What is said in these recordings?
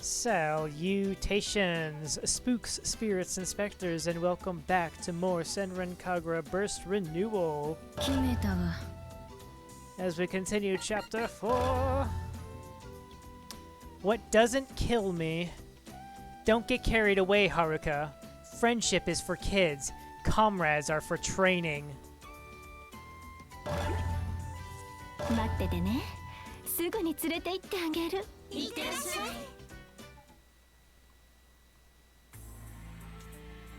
Salutations, spooks, spirits, and specters, and welcome back to more Senran Kagura Burst Renewal. As we continue Chapter 4. What doesn't kill me? Don't get carried away, Haruka. Friendship is for kids. Comrades are for training. 待っててね。すぐに連れて行ってあげる。いってらっしゃい。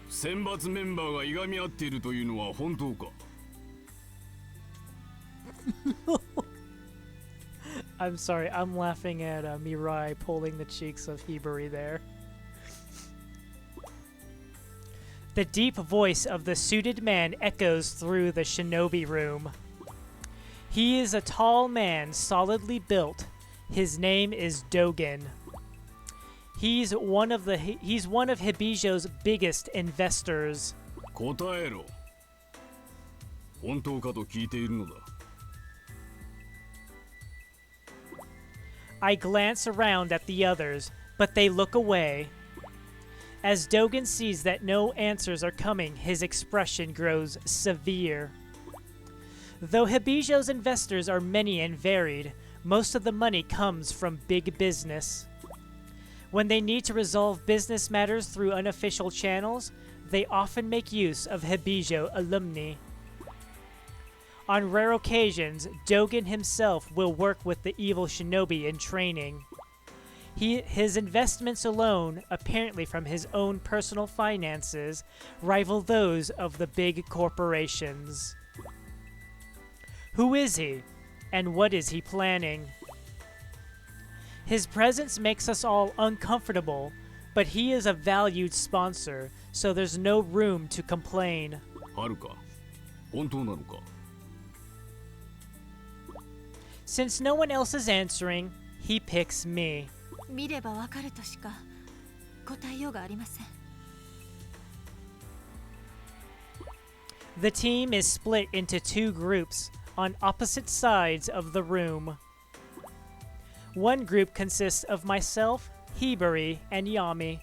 選抜メンバーがいがみ合っているというのは本当か? I'm sorry, I'm laughing at Mirai pulling the cheeks of Hibari there. The deep voice of the suited man echoes through the shinobi room. He is a tall man, solidly built. His name is Dogen. He's one of Hebijo's biggest investors. 答えろ。本当かと聞いているのだ。I glance around at the others, but they look away. As Dogen sees that no answers are coming, his expression grows severe. Though Hebijo's investors are many and varied, most of the money comes from big business. When they need to resolve business matters through unofficial channels, they often make use of Hebijo alumni. On rare occasions, Dogen himself will work with the evil shinobi in training. His investments alone, apparently from his own personal finances, rival those of the big corporations. Who is he, and what is he planning? His presence makes us all uncomfortable, but he is a valued sponsor, so there's no room to complain. Haruka, 本当なのか? Since no one else is answering, he picks me. 見ればわかるとしか答えようがありません。The team is split into two groups on opposite sides of the room. One group consists of myself, Hibari, and Yami.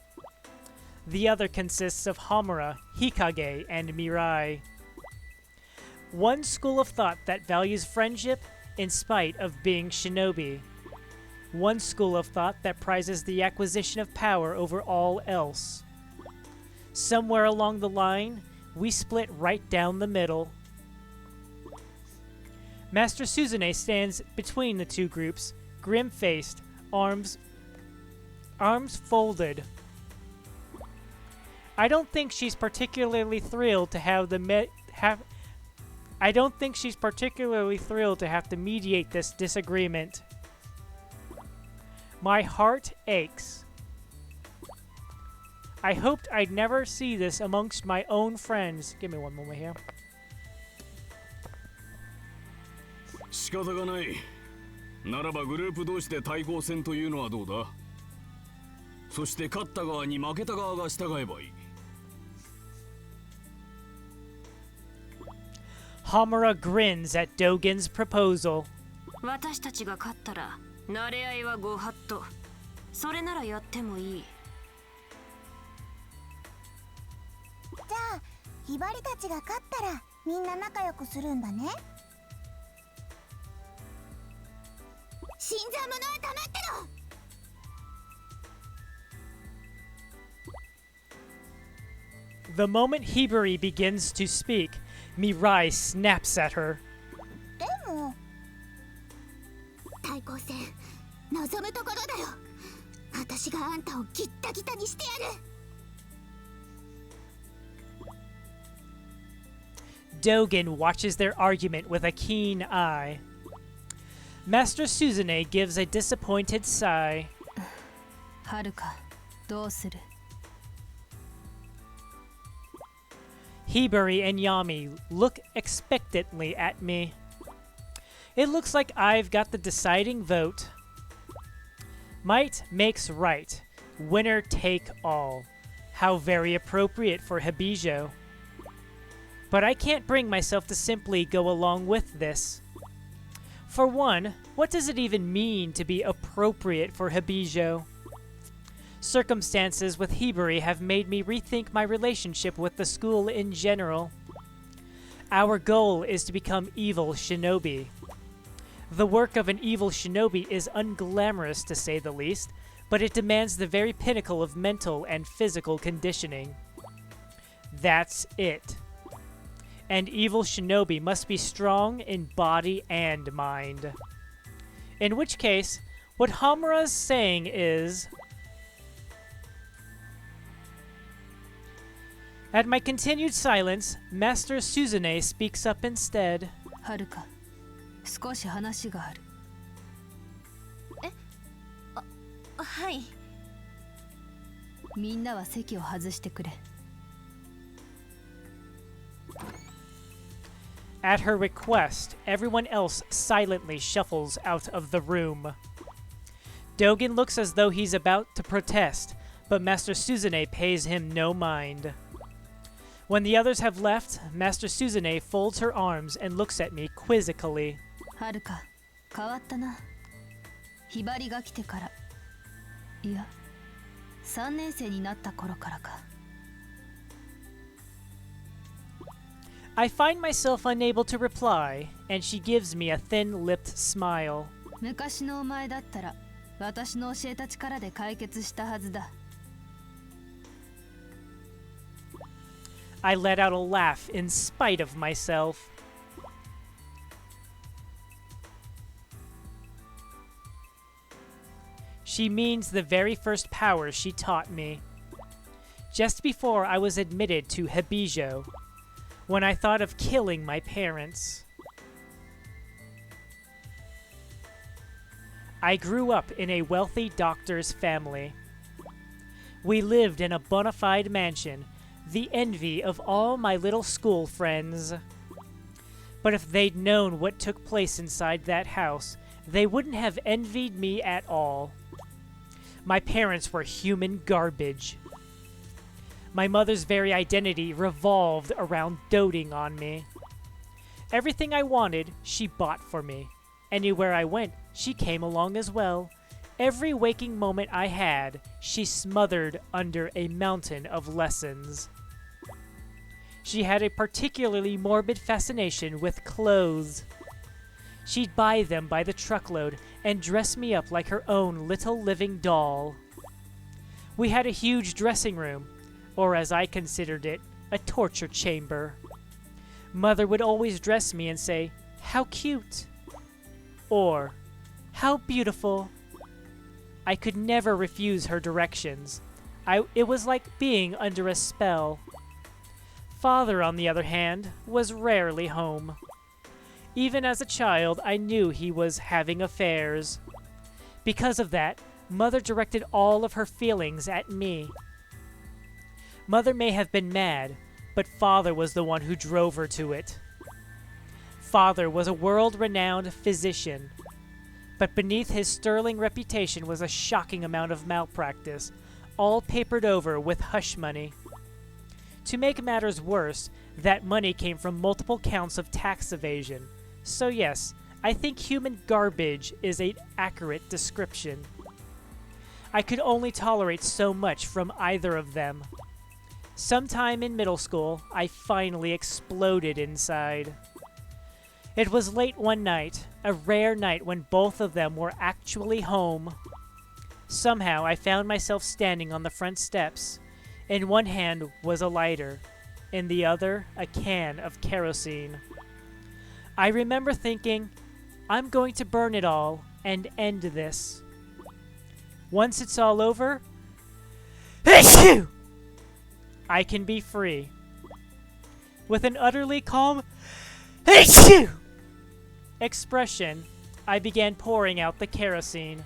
The other consists of Hamura, Hikage, and Mirai. One school of thought that values friendship in spite of being shinobi. One school of thought that prizes the acquisition of power over all else. Somewhere along the line, we split right down the middle. Master Suzune stands between the two groups, grim-faced, arms folded. I don't think she's particularly thrilled to have to mediate this disagreement. My heart aches. I hoped I'd never see this amongst my own friends. Give me one moment here. 仕方がない。ならばグループ同士で対抗戦というのはどうだ? そして勝った側に負けた側が従えばいい。Hamura grins at Dogen's proposal. 私たちが勝ったら慣れ合いはご法度。それならやってもいい。じゃあ、ひばりたちが勝ったらみんな仲良くするんだね。新参者は黙ってろ。 The moment Hibari begins to speak, Mirai snaps at her. でも対抗戦望むところだよ。私があんたをギッタギタにしてやる。 Dogen watches their argument with a keen eye. Master Suzune gives a disappointed sigh. Haruka, どうする? Hibari and Yami look expectantly at me. It looks like I've got the deciding vote. Might makes right. Winner take all. How very appropriate for Hebijo. But I can't bring myself to simply go along with this. For one, what does it even mean to be appropriate for Hebijo? Circumstances with Hibari have made me rethink my relationship with the school in general. Our goal is to become evil shinobi. The work of an evil shinobi is unglamorous to say the least, but it demands the very pinnacle of mental and physical conditioning. That's it. And evil shinobi must be strong in body and mind. In which case, what Hamura's saying is... At my continued silence, Master Suzune speaks up instead. Haruka, 少し話がある。はい。みんなは席を外してくれ。At her request, everyone else silently shuffles out of the room. Dogen looks as though he's about to protest, but Master Suzune pays him no mind. When the others have left, Master Suzune folds her arms and looks at me quizzically. はるか、変わったな。ひばりが来てから。いや、3年生になった頃からか。I find myself unable to reply, and she gives me a thin-lipped smile. 昔のお前だったら、私の教えた力で解決したはずだ。I let out a laugh in spite of myself. She means the very first power she taught me. Just before I was admitted to Hebijo, when I thought of killing my parents. I grew up in a wealthy doctor's family. We lived in a bona fide mansion, the envy of all my little school friends. But if they'd known what took place inside that house, they wouldn't have envied me at all. My parents were human garbage. My mother's very identity revolved around doting on me. Everything I wanted, she bought for me. Anywhere I went, she came along as well. Every waking moment I had, she smothered under a mountain of lessons. She had a particularly morbid fascination with clothes. She'd buy them by the truckload and dress me up like her own little living doll. We had a huge dressing room, or as I considered it, a torture chamber. Mother would always dress me and say, "How cute," or "How beautiful." I could never refuse her directions. It was like being under a spell. Father, on the other hand, was rarely home. Even as a child, I knew he was having affairs. Because of that, Mother directed all of her feelings at me. Mother may have been mad, but Father was the one who drove her to it. Father was a world-renowned physician, but beneath his sterling reputation was a shocking amount of malpractice, all papered over with hush money. To make matters worse, that money came from multiple counts of tax evasion. So yes, I think human garbage is an accurate description. I could only tolerate so much from either of them. Sometime in middle school, I finally exploded inside. It was late one night, a rare night when both of them were actually home. Somehow, I found myself standing on the front steps. In one hand was a lighter, in the other, a can of kerosene. I remember thinking, I'm going to burn it all and end this. Once it's all over, I can be free. With an utterly calm expression, I began pouring out the kerosene.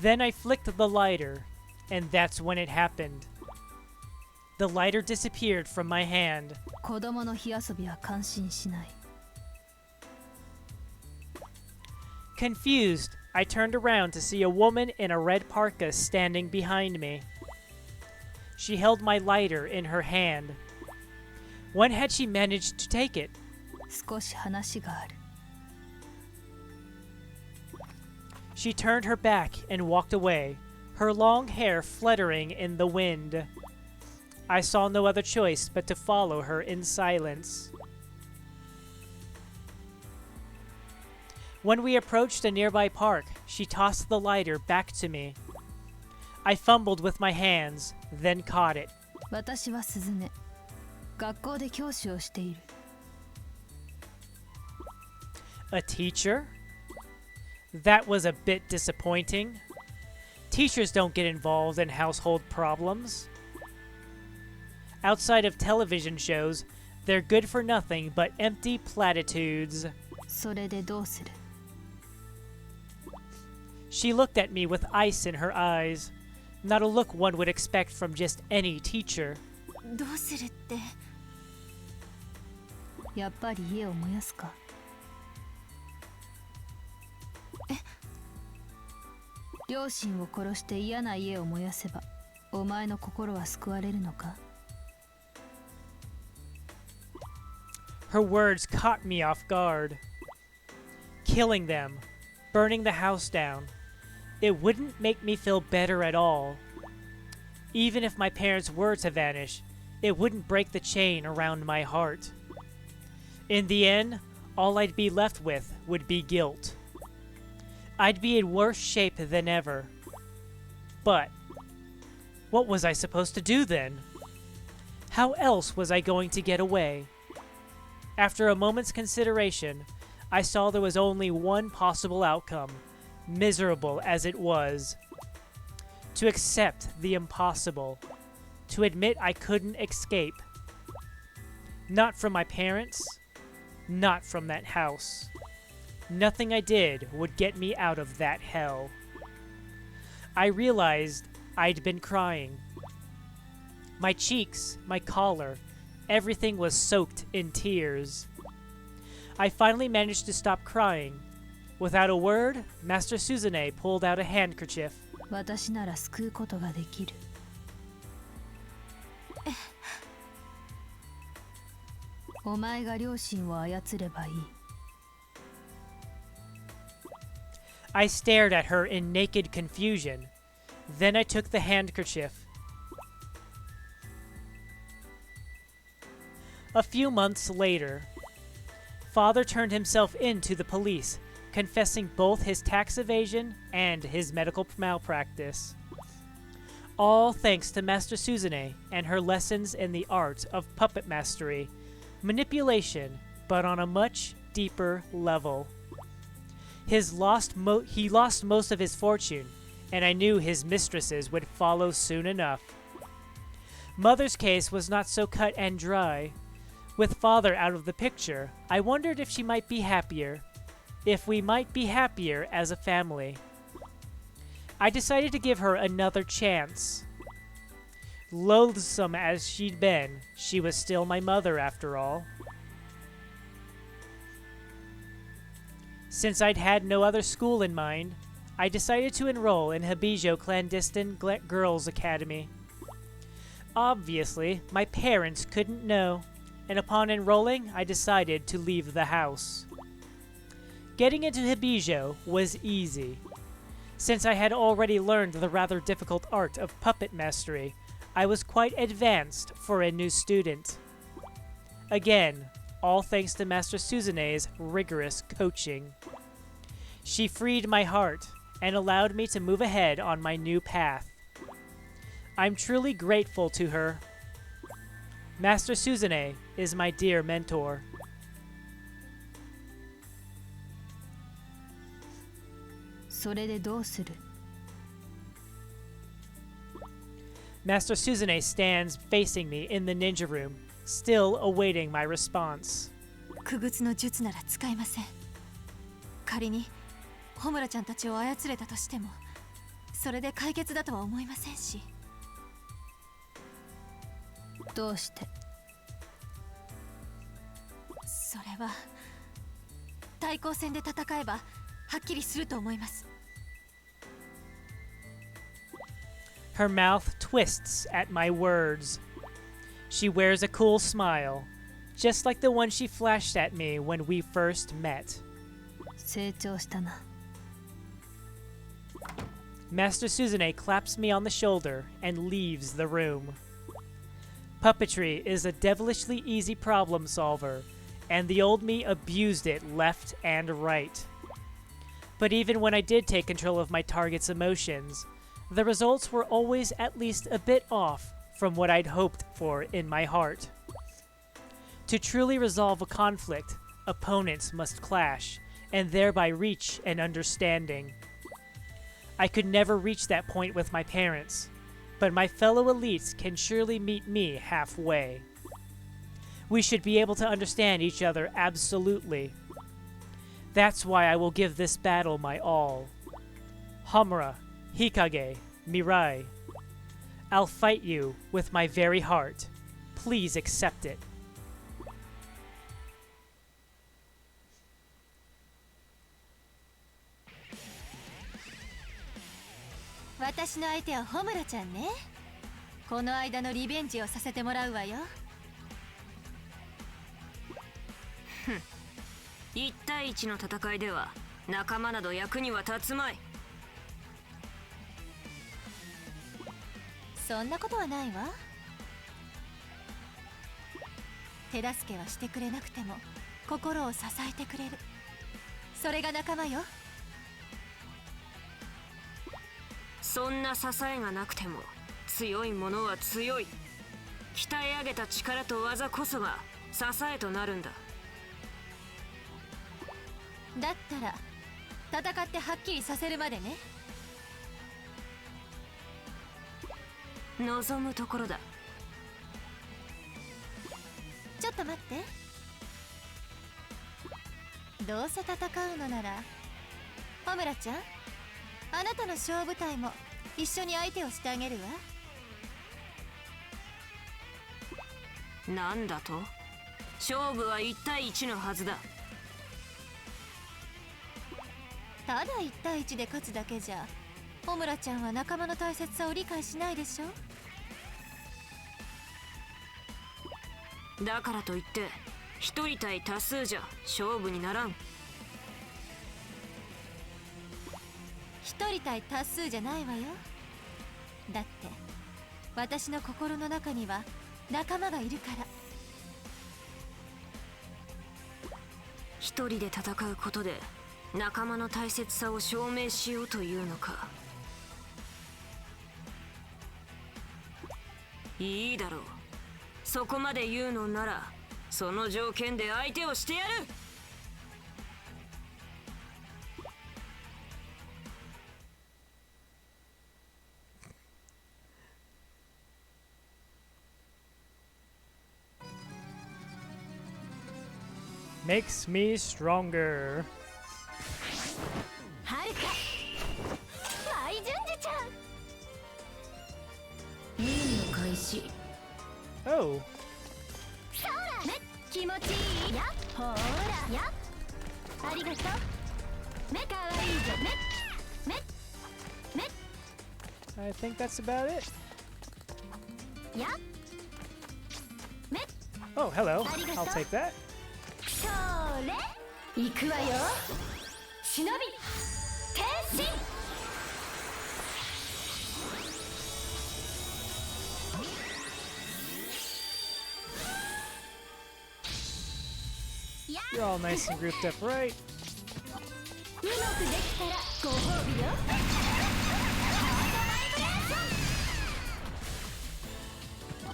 Then I flicked the lighter, and that's when it happened. The lighter disappeared from my hand. 子供の火遊びは感心しない。Confused, I turned around to see a woman in a red parka standing behind me. She held my lighter in her hand. When had she managed to take it? 少し話がある。She turned her back and walked away, her long hair fluttering in the wind. I saw no other choice but to follow her in silence. When we approached a nearby park, she tossed the lighter back to me. I fumbled with my hands, then caught it. 私はスズネ。学校で教師をしている。A teacher? That was a bit disappointing. Teachers don't get involved in household problems. Outside of television shows, they're good for nothing but empty platitudes. それでどうする？ She looked at me with ice in her eyes. Not a look one would expect from just any teacher. どうするって。やっぱり家を燃やすか。両親を殺して嫌な家を燃やせば、お前の心は救われるのか？ Her words caught me off guard. Killing them, burning the house down, it wouldn't make me feel better at all. Even if my parents were to vanish, it wouldn't break the chain around my heart. In the end, all I'd be left with would be guilt. I'd be in worse shape than ever. But what was I supposed to do then? How else was I going to get away? After a moment's consideration, I saw there was only one possible outcome, miserable as it was. To accept the impossible. To admit I couldn't escape. Not from my parents. Not from that house. Nothing I did would get me out of that hell. I realized I'd been crying. My cheeks, my collar, everything was soaked in tears. I finally managed to stop crying. Without a word, Master Suzune pulled out a handkerchief. 私なら救うことができる。お前が両親を操ればいい。I stared at her in naked confusion. Then I took the handkerchief. A few months later, Father turned himself in to the police, confessing both his tax evasion and his medical malpractice. All thanks to Master Suzune and her lessons in the art of puppet mastery, manipulation, but on a much deeper level. He lost most of his fortune, and I knew his mistresses would follow soon enough. Mother's case was not so cut and dry. With Father out of the picture, I wondered if she might be happier. If we might be happier as a family. I decided to give her another chance. Loathsome as she'd been, she was still my mother after all. Since I'd had no other school in mind, I decided to enroll in Hebijo Clandestine Girls Academy. Obviously, my parents couldn't know, and upon enrolling, I decided to leave the house. Getting into Hebijo was easy. Since I had already learned the rather difficult art of puppet mastery, I was quite advanced for a new student. Again, all thanks to Master Suzune's rigorous coaching. She freed my heart and allowed me to move ahead on my new path. I'm truly grateful to her. Master Suzune is my dear mentor. Master Suzune stands facing me in the ninja room, still awaiting my response. 傀儡の術なら使えません。仮にホムラちゃんたちを操れたとしても、それで解決だとは思いませんし。どうして？それは対抗戦で戦えばはっきりすると思います。Her mouth twists at my words. She wears a cool smile, just like the one she flashed at me when we first met. 成長したな。Master Suzune claps me on the shoulder and leaves the room. Puppetry is a devilishly easy problem solver, and the old me abused it left and right. But even when I did take control of my target's emotions, the results were always at least a bit off from what I'd hoped for in my heart. To truly resolve a conflict, opponents must clash, and thereby reach an understanding. I could never reach that point with my parents, but my fellow elites can surely meet me halfway. We should be able to understand each other absolutely. That's why I will give this battle my all. Homura, Hikage, Mirai. I'll fight you with my very heart. Please accept it. 私の相手はホムラちゃんね。この間のリベンジをさせてもらうわよ。1対1の戦いでは仲間など役には立つまい。そんなことはないわ。手助けはしてくれなくても心を支えてくれる。それが仲間よ。そんな支えがなくても強いものは強い。鍛え上げた力と技こそが支えとなるんだ。だったら戦ってはっきりさせるまでね。望むところだ。ちょっと待って。どうせ戦うのならホムラちゃん、あなたの勝負隊も一緒に相手をしてあげるわ。なんだと？勝負は1対1のはずだ。ただ1対1で勝つだけじゃホムラちゃんは仲間の大切さを理解しないでしょ。だからといって1人対多数じゃ勝負にならん。1人対多数じゃないわよ。だって私の心の中には仲間がいるから。一人で戦うことで仲間の大切さを証明しようというのか。いいだろう。そこまで言うのならその条件で相手をしてやる。Makes me stronger. はるか大順次ちゃん。任務開始。 Oh. そらめ気持ちいいやほーらやありがとう。めかわいいぞめ I think that's about it. やめ Oh, hello. I'll take that. それ行くわよ忍び天使。You're all nice and grouped up, right? うまくできたらご褒美よ。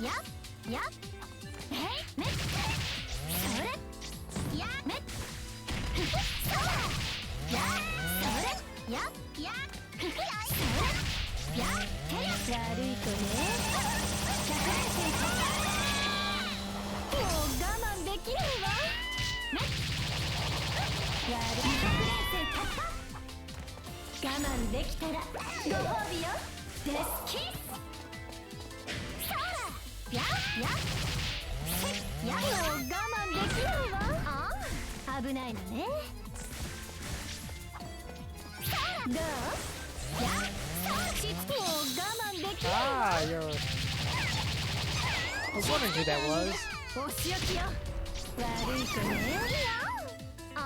ややえいめそれやめそらやそれややそれやてや悪い子ね。100年生もう我慢できるわ。ね悪い100年生突破。我慢できたらご褒美よ。デスキスそらやややもう我慢できないわ。あ危ないのね。どうやしつもう我慢できないわ。 Ah, you're... I was wondering who that was. お仕置きよ悪い子ね。あ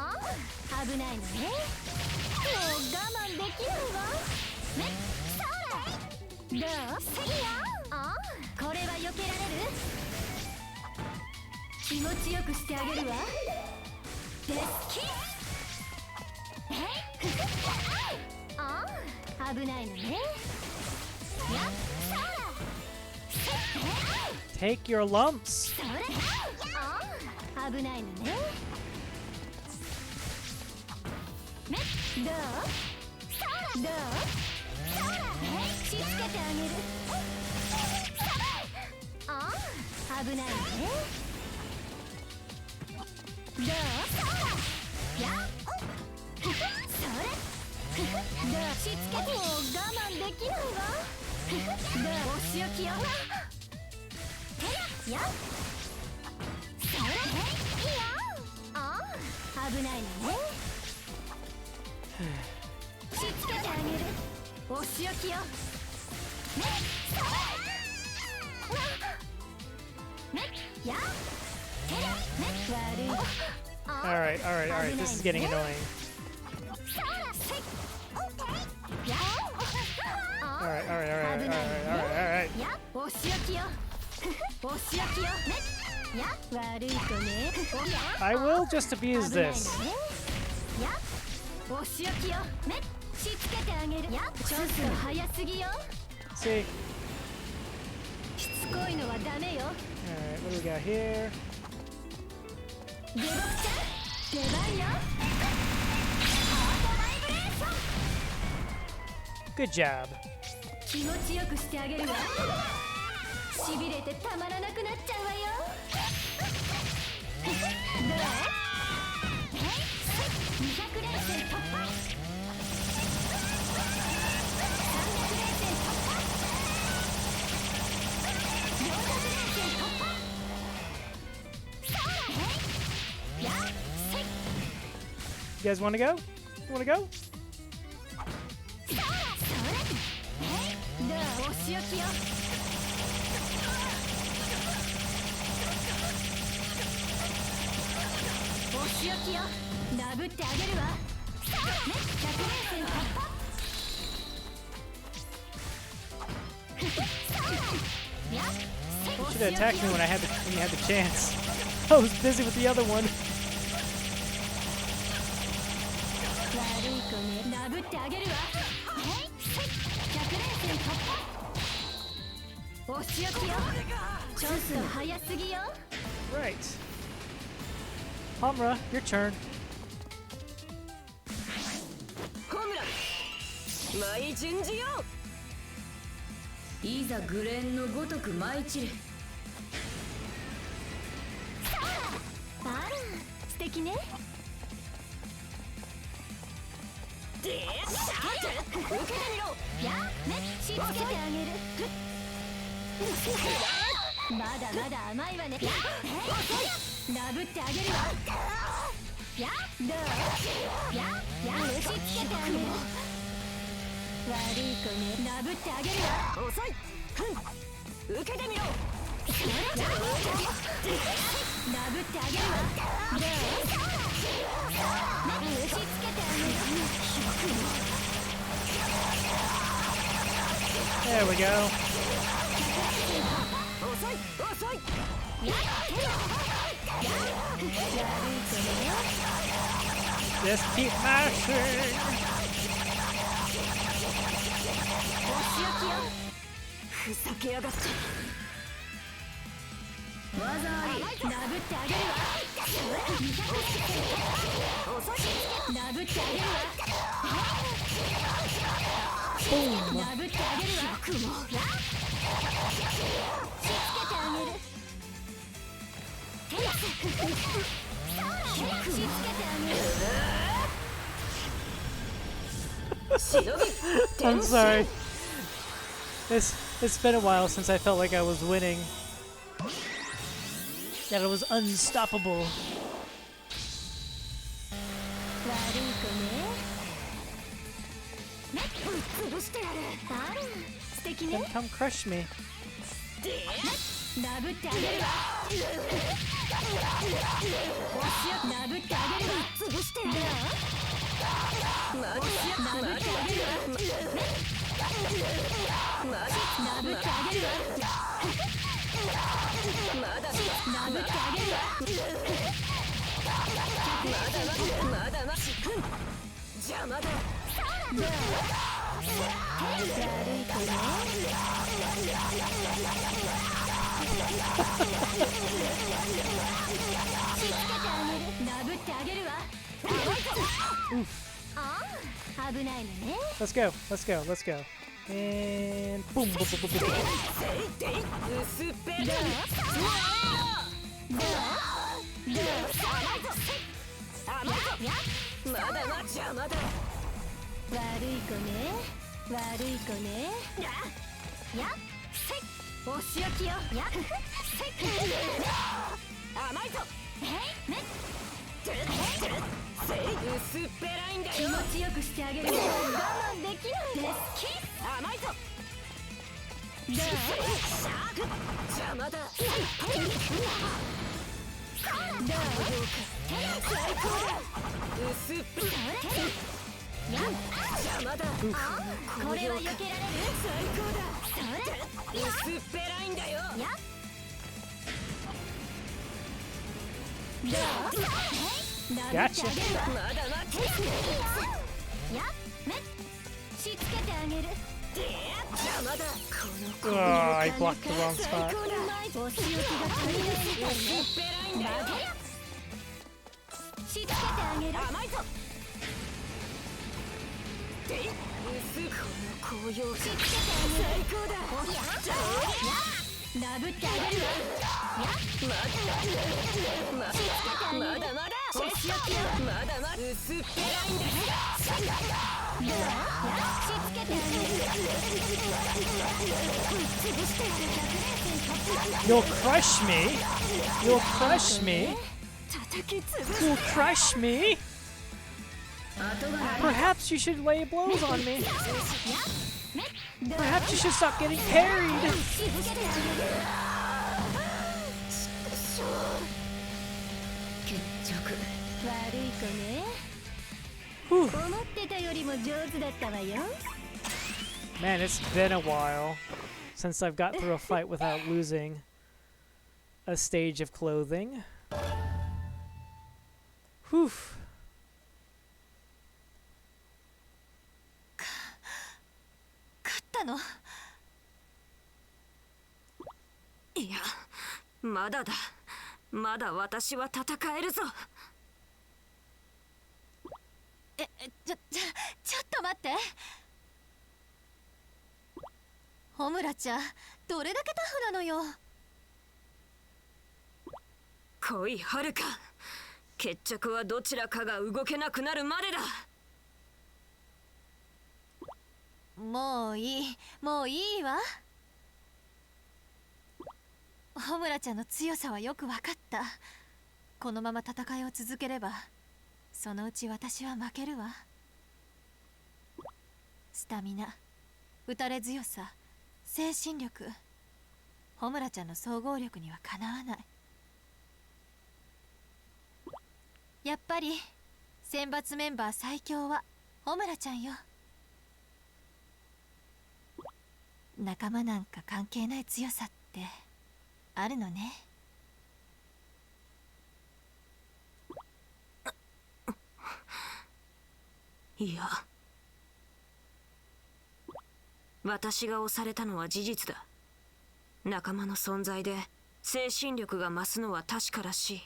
危ないのね。もう我慢できないわ。ねそどう？いいよ。ああ、これは避けられる？気持ちよくしてあげるわ。デスキス。ああ、危ないのね。やっ、そら。Take your lumps. それ。ああ、危ないのね。ね、どう？どう？しつけてあげる。ああ、危ないね。どう？やっ、それ。どう？しつけても我慢できないわ。どう？お仕置きよ。やっ、それ。いいよ。ああ、危ないのね。しつけてあげる。お仕置きよ。ね、それ。ね、や。てら、ね、悪い。Alright, alright, alright. This is getting annoying. Alright, alright, alright, alright, alright, alright. や、お仕置きよ。お仕置きよ。ね、や、悪いとね。I will just abuse this. や、お仕置きよ。ね、しつけてあげる。や、ちょっと早すぎよ。 See? しつこいのはダメよ。 Alright, what do we got here? デボクちゃん、出番よ。ハートバイブレーション。 Good job. 気持ちよくしてあげるわ。しびれてたまらなくなっちゃうわよ。どう？200連戦突破。300連戦突破。400連戦突破。やっ、せい。 You guys want to go? You want to go? それ。どう？お仕置きよ。お仕置きよ。ダブってあげるわ。ね、100連戦突破。やっ、せい。 You should have attacked me when you had the chance. I was busy with the other one. 悪い子ね、ダブってあげるわ。100連戦突破。お仕置きよ。ちょっと早すぎよ。 Right. Hamra, your turn. ホムラ舞順次よ。いざグレンのごとく舞い散れ。あら、素敵ね。でっしゃー、受けてみろ。や、ね、しつけてあげる。まだまだ甘いわね。や、ダブってあげるわ。や、どう？や、しつけてあげる。悪い子ね、ダブってあげるわ。遅い。受けてみろ。ダブってあげるわ。どう？ね、しつけてあげる。 There we go. 遅い遅い。 Just keep mashing. ふざけやがって。ダブってあげるわ。ダブってあげるわ。ダブってあげるわ。しつけてあげる。しつけてあげる。 I'm sorry. It's been a while since I felt like I was winning. That it was unstoppable. 悪い子ね。ね、潰してやる。あら、素敵ね。 Then come crush me. ダブってあげるわ。ダブってあげるわ。潰してやる。ダブってあげるわ。しつってあげるわまだ殴ってあげるわまだ邪魔だ悪い子ね殴ってあげるわ危ないのね Let's go. Let's go. Let's go. And boom, boom, boom, boom, boom. 薄っぺらまだ邪魔だ悪い子ね悪い子ねやせっお仕置きよやせっ甘いぞへいめっ薄っぺらいんだよ気持ちよくしてあげる我慢できないですキス甘いぞ邪魔だどう最高だ薄っぺら邪魔だこれは避けられる最高だそれ薄っぺらいんだよやどう殴ってあげるわ Gotcha. まだ待ってやめしつけてあげる邪魔だ Oh, I blocked the wrong spot. お仕置きが足りないみたいね薄っぺらいんだよしつけてあげる甘いぞ薄っこの紅葉しつけてあげる最高だ殴ってあげるわまだお仕置きよまだ薄っぺらいんだよしつけてあげる You'll crush me. You'll crush me. You'll crush me. Perhaps you should lay blows on me. Perhaps you should stop getting parried. しつけてあげる決着悪い子ね Whew. 思ってたよりも上手だったわよ Man, it's been a while since I've got through a fight without losing a stage of clothing. Whew. 勝ったの？いやまだだまだ私は戦えるぞちょっと待って。ホムラちゃん、どれだけタフなのよ。来いはるか決着はどちらかが動けなくなるまでだもういいわ。ホムラちゃんの強さはよくわかった。このまま戦いを続ければそのうち私は負けるわ。スタミナ、打たれ強さ、精神力、ホムラちゃんの総合力にはかなわない。やっぱり選抜メンバー最強はホムラちゃんよ。仲間なんか関係ない強さってあるのね。いや私が押されたのは事実だ。仲間の存在で精神力が増すのは確からしい。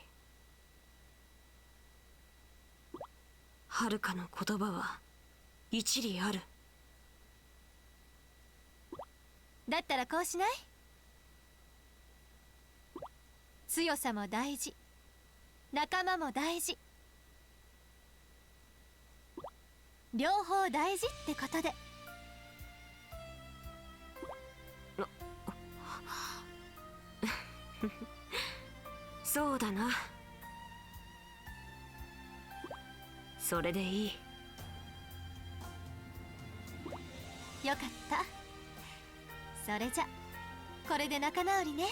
はるかの言葉は一理ある。だったらこうしない？強さも大事、仲間も大事、両方大事ってことで。そうだな。それでいい。よかった。それじゃこれで仲直りね。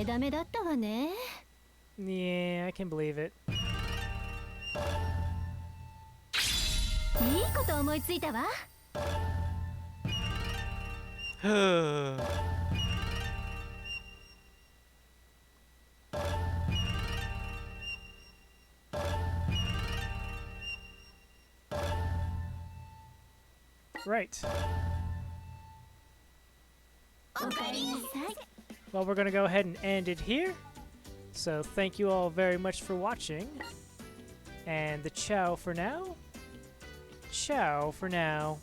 ダメだったわね Yeah, I can believe it. いいこと思いついたわ。 Right. おかえりなさい。 Well, we're gonna go ahead and end it here. So thank you all very much for watching. And the ciao for now. Ciao for now.